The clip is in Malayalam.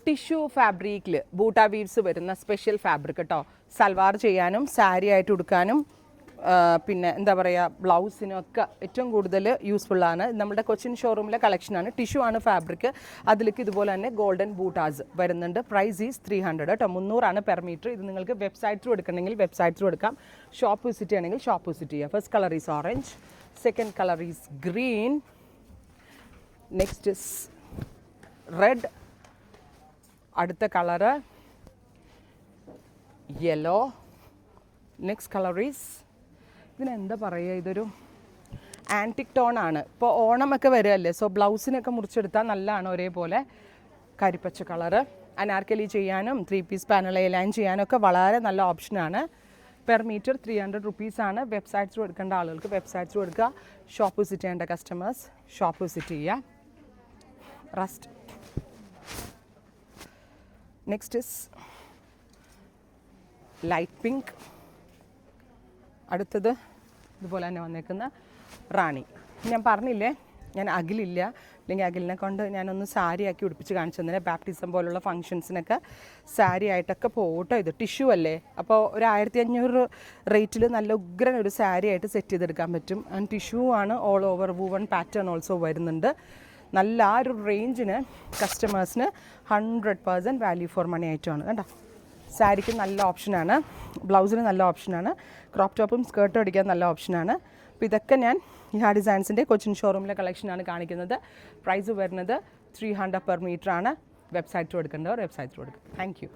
ടിഷ്യൂ ഫാബ്രിക്കിൽ ബൂട്ടാ വീവ്സ് വരുന്ന സ്പെഷ്യൽ ഫാബ്രിക് കേട്ടോ. സൽവാർ ചെയ്യാനും സാരി ആയിട്ട് ഉടുക്കാനും പിന്നെ എന്താ പറയുക ബ്ലൗസിനും ഒക്കെ ഏറ്റവും കൂടുതൽ യൂസ്ഫുള്ളാണ്. നമ്മുടെ കൊച്ചിൻ ഷോറൂമിലെ കളക്ഷനാണ്. ടിഷ്യൂ ആണ് ഫാബ്രിക്. അതിലേക്ക് ഇതുപോലെ തന്നെ ഗോൾഡൻ ബൂട്ടാസ് വരുന്നുണ്ട്. പ്രൈസ് ഈസ് 300 കേട്ടോ. 300 പെർ മീറ്റർ. ഇത് നിങ്ങൾക്ക് വെബ്സൈറ്റ് ത്രൂ എടുക്കണമെങ്കിൽ വെബ്സൈറ്റ് ത്രൂ എടുക്കാം. ഷോപ്പ് വിസിറ്റ് ചെയ്യണമെങ്കിൽ ഷോപ്പ് വിസിറ്റ് ചെയ്യുക. First colour is orange, second colour is green, next is red, അടുത്ത colour yellow, next colour is ഇതിനെന്താ പറയുക, ഇതൊരു ആൻറ്റിക് ടോൺ ആണ്. ഇപ്പോൾ ഓണമൊക്കെ വരുമല്ലേ, സോ ബ്ലൗസിനൊക്കെ മുറിച്ചെടുത്താൽ നല്ലതാണ്. ഒരേപോലെ കരിപ്പച്ച കളറ് അനാർക്കലി ചെയ്യാനും 3 പീസ് പാനൽ ലൈൻ ചെയ്യാനും ഒക്കെ വളരെ നല്ല ഓപ്ഷനാണ്. പെർ മീറ്റർ 300 റുപ്പീസാണ്. വെബ്സൈറ്റ് ത്രൂ എടുക്കേണ്ട ആളുകൾക്ക് വെബ്സൈറ്റ് ത്രൂ എടുക്കുക. ഷോപ്പ് വിസിറ്റ് ചെയ്യേണ്ട കസ്റ്റമേഴ്സ് ഷോപ്പ് വിസിറ്റ് ചെയ്യുക. Rest. Next is light pink. അടുത്തത് ഇതുപോലെ തന്നെ വന്നേക്കുന്ന റാണി. ഞാൻ പറഞ്ഞില്ലേ ഞാൻ അഖിലില്ല, അല്ലെങ്കിൽ അഖിലിനെ കൊണ്ട് ഞാനൊന്ന് സാരി ആക്കി ഉടുപ്പിച്ച് കാണിച്ചു തന്നെ. ബാപ്റ്റിസം പോലുള്ള ഫംഗ്ഷൻസിനൊക്കെ സാരി ആയിട്ടൊക്കെ പോട്ടോ. ഇത് ടിഷ്യൂ അല്ലേ, അപ്പോൾ ഒരു 1500 റേറ്റിൽ നല്ല ഉഗ്രൻ ഒരു സാരി ആയിട്ട് സെറ്റ് ചെയ്തെടുക്കാൻ പറ്റും. ആൻഡ് ടിഷ്യൂ ആണ്. All over woven pattern also വരുന്നുണ്ട്. നല്ല ആ ഒരു റേഞ്ചിന് കസ്റ്റമേഴ്സിന് 100% വാല്യൂ ഫോർ മണി ആയിട്ടുമാണ് കേട്ടോ. സാരിക്ക് നല്ല ഓപ്ഷനാണ്, ബ്ലൗസിന് നല്ല ഓപ്ഷനാണ്, ക്രോപ്പ് ടോപ്പും സ്കേർട്ടും അടിക്കാൻ നല്ല ഓപ്ഷനാണ്. അപ്പോൾ ഇതൊക്കെ ഞാൻ ഹിയ ഡിസൈൻസിൻ്റെ കൊച്ചിൻ ഷോറൂമിലെ കളക്ഷനാണ് കാണിക്കുന്നത്. പ്രൈസ് വരുന്നത് 300 പെർ മീറ്റർ ആണ്. വെബ്സൈറ്റ് ത്രൂ എടുക്കേണ്ടവർ വെബ്സൈറ്റ് ത്രൂ എടുക്കുക. Thank you.